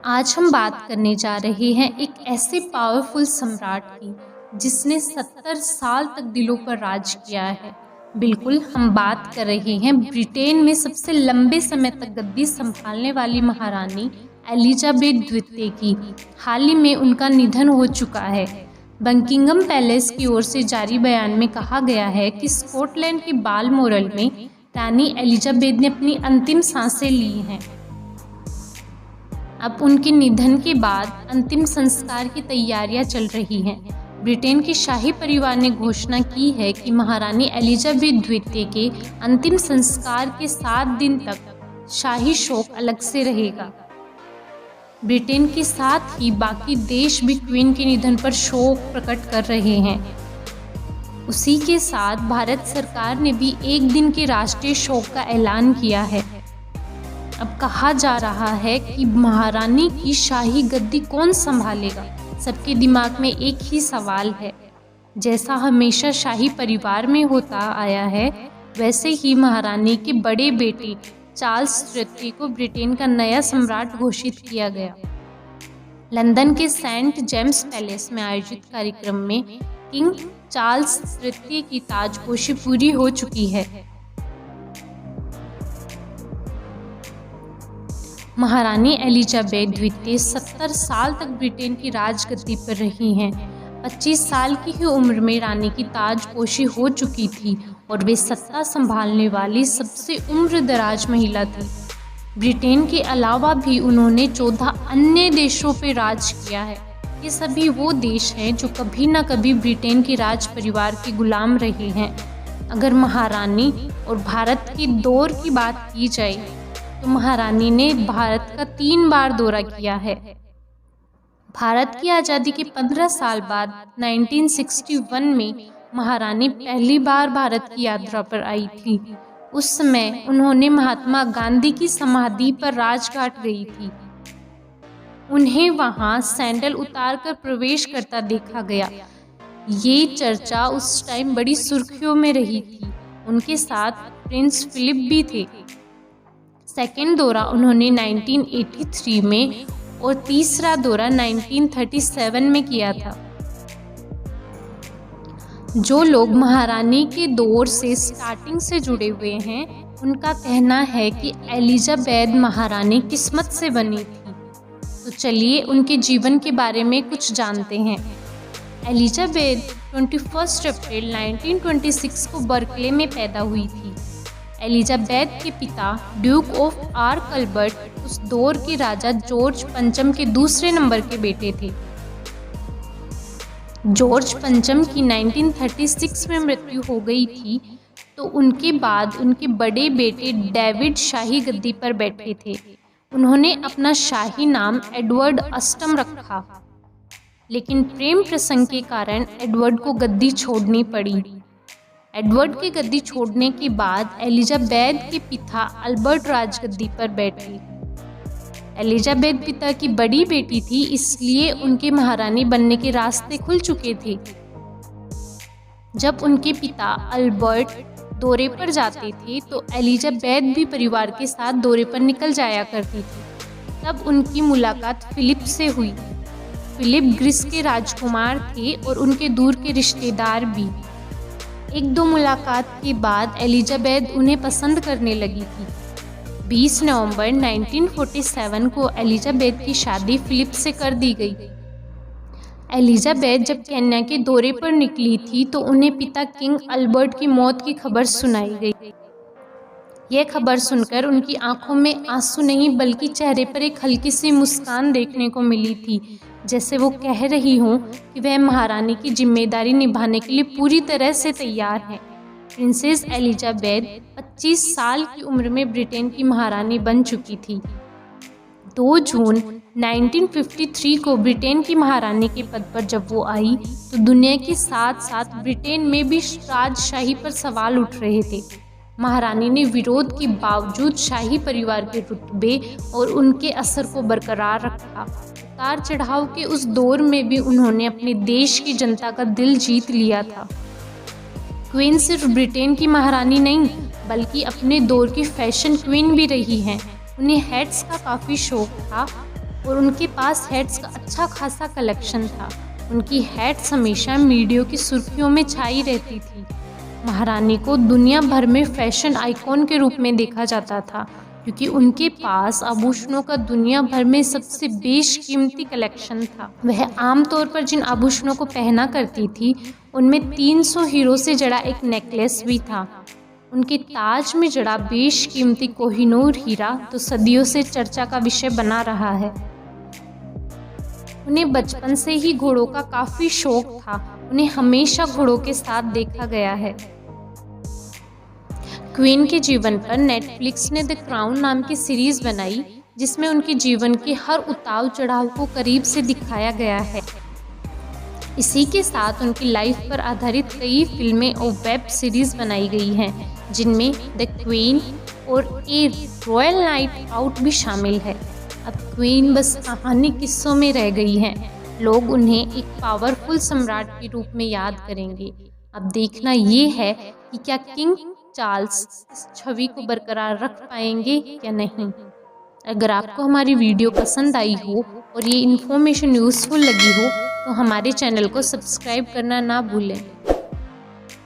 आज हम बात करने जा रहे हैं एक ऐसे पावरफुल सम्राट की जिसने 70 साल तक दिलों पर राज किया है। बिल्कुल, हम बात कर रहे हैं ब्रिटेन में सबसे लंबे समय तक गद्दी संभालने वाली महारानी एलिजाबेथ द्वितीय की। हाल ही में उनका निधन हो चुका है। बकिंघम पैलेस की ओर से जारी बयान में कहा गया है कि स्कॉटलैंड के बालमोरल में रानी एलिजाबेथ ने अपनी अंतिम सांसें ली हैं। अब उनके निधन के बाद अंतिम संस्कार की तैयारियां चल रही हैं। ब्रिटेन के शाही परिवार ने घोषणा की है कि महारानी एलिजाबेथ द्वितीय के अंतिम संस्कार के 7 दिन तक शाही शोक अलग से रहेगा। ब्रिटेन के साथ ही बाकी देश भी क्वीन के निधन पर शोक प्रकट कर रहे हैं। उसी के साथ भारत सरकार ने भी 1 दिन के राष्ट्रीय शोक का ऐलान किया है। अब कहा जा रहा है कि महारानी की शाही गद्दी कौन संभालेगा। सबके दिमाग में एक ही सवाल है। जैसा हमेशा शाही परिवार में होता आया है, वैसे ही महारानी के बड़े बेटे चार्ल्स तृतीय को ब्रिटेन का नया सम्राट घोषित किया गया। लंदन के सेंट जेम्स पैलेस में आयोजित कार्यक्रम में किंग चार्ल्स तृतीय की ताजपोशी पूरी हो चुकी है। महारानी एलिजाबेथ द्वितीय 70 साल तक ब्रिटेन की राजगद्दी पर रही हैं। 25 साल की ही उम्र में रानी की ताजपोशी हो चुकी थी और वे सत्ता संभालने वाली सबसे उम्रदराज महिला थी। ब्रिटेन के अलावा भी उन्होंने 14 अन्य देशों पर राज किया है। ये सभी वो देश हैं जो कभी न कभी ब्रिटेन के राज परिवार के गुलाम रहे हैं। अगर महारानी और भारत के दौर की बात की जाए तो महारानी ने भारत का 3 बार दौरा किया है। भारत की आज़ादी के 15 साल बाद 1961 में महारानी पहली बार भारत की यात्रा पर आई थी। उस समय उन्होंने महात्मा गांधी की समाधि पर राजघाट गई थी। उन्हें वहां सैंडल उतारकर प्रवेश करता देखा गया। ये चर्चा उस टाइम बड़ी सुर्खियों में रही थी। उनके साथ प्रिंस फिलिप भी थे। सेकेंड दौरा उन्होंने 1983 में और तीसरा दौरा 1937 में किया था। जो लोग महारानी के दौर से स्टार्टिंग से जुड़े हुए हैं, उनका कहना है कि एलिजाबेथ महारानी किस्मत से बनी थी। तो चलिए उनके जीवन के बारे में कुछ जानते हैं। एलिजाबेथ 21 अप्रैल 1926 को बर्कले में पैदा हुई थी। एलिजाबेथ के पिता ड्यूक ऑफ आर्कल्बर्ट उस दौर के राजा जॉर्ज पंचम के दूसरे नंबर के बेटे थे। जॉर्ज पंचम की 1936 में मृत्यु हो गई थी, तो उनके बाद उनके बड़े बेटे डेविड शाही गद्दी पर बैठे थे। उन्होंने अपना शाही नाम एडवर्ड अष्टम रखा, लेकिन प्रेम प्रसंग के कारण एडवर्ड को गद्दी छोड़नी पड़ी। एडवर्ड की गद्दी छोड़ने के बाद एलिजाबेथ के पिता अल्बर्ट राजगद्दी पर बैठे। एलिजाबेथ पिता की बड़ी बेटी थी, इसलिए उनके महारानी बनने के रास्ते खुल चुके थे। जब उनके पिता अल्बर्ट दौरे पर जाते थे तो एलिजाबेथ भी परिवार के साथ दौरे पर निकल जाया करती थी। तब उनकी मुलाकात फिलिप से हुई। फिलिप ग्रीस के राजकुमार थे और उनके दूर के रिश्तेदार भी। 1-2 मुलाकात के बाद एलिजाबेथ उन्हें पसंद करने लगी थी। 20 नवंबर 1947 को एलिजाबेथ की शादी फिलिप से कर दी गई। एलिजाबेथ जब केन्या के दौरे पर निकली थी तो उन्हें पिता किंग अल्बर्ट की मौत की खबर सुनाई गई। यह खबर सुनकर उनकी आंखों में आंसू नहीं बल्कि चेहरे पर एक हल्की सी मुस्कान देखने को मिली थी, जैसे वो कह रही हों कि वह महारानी की जिम्मेदारी निभाने के लिए पूरी तरह से तैयार हैं। प्रिंसेस एलिजाबेथ 25 साल की उम्र में ब्रिटेन की महारानी बन चुकी थी। 2 जून 1953 को ब्रिटेन की महारानी के पद पर जब वो आई तो दुनिया के साथ साथ ब्रिटेन में भी राजशाही पर सवाल उठ रहे थे। महारानी ने विरोध के बावजूद शाही परिवार के रुतबे और उनके असर को बरकरार रखा। उतार चढ़ाव के उस दौर में भी उन्होंने अपने देश की जनता का दिल जीत लिया था। क्वीन सिर्फ ब्रिटेन की महारानी नहीं बल्कि अपने दौर की फैशन क्वीन भी रही हैं। उन्हें हैट्स का काफ़ी शौक था और उनके पास हैट्स का अच्छा खासा कलेक्शन था। उनकी हैट्स हमेशा मीडिया की सुर्खियों में छाई रहती थी। महारानी को दुनिया भर में फैशन आइकॉन के रूप में देखा जाता था, क्योंकि उनके पास आभूषणों का दुनिया भर में सबसे बेशकीमती कलेक्शन था। वह आमतौर पर जिन आभूषणों को पहना करती थी उनमें 300 हीरो से जड़ा एक नेकलेस भी था। उनके ताज में जड़ा बेशकीमती कोहिनूर हीरा तो सदियों से चर्चा का विषय बना रहा है। उन्हें बचपन से ही घोड़ों का काफी शौक था। उन्हें हमेशा घोड़ों के साथ देखा गया है। क्वीन के जीवन पर नेटफ्लिक्स ने द क्राउन नाम की सीरीज बनाई, जिसमें उनके जीवन के हर उतार चढ़ाव को करीब से दिखाया गया है। इसी के साथ उनकी लाइफ पर आधारित कई फिल्में और वेब सीरीज बनाई गई हैं, जिनमें द क्वीन और ए रॉयल नाइट आउट भी शामिल है। अब क्वीन बस कहानी किस्सों में रह गई हैं। लोग उन्हें एक पावरफुल सम्राट के रूप में याद करेंगे। अब देखना ये है कि क्या किंग चार्ल्स इस छवि को बरकरार रख पाएंगे या नहीं। अगर आपको हमारी वीडियो पसंद आई हो और ये इन्फॉर्मेशन यूजफुल लगी हो तो हमारे चैनल को सब्सक्राइब करना ना भूलें।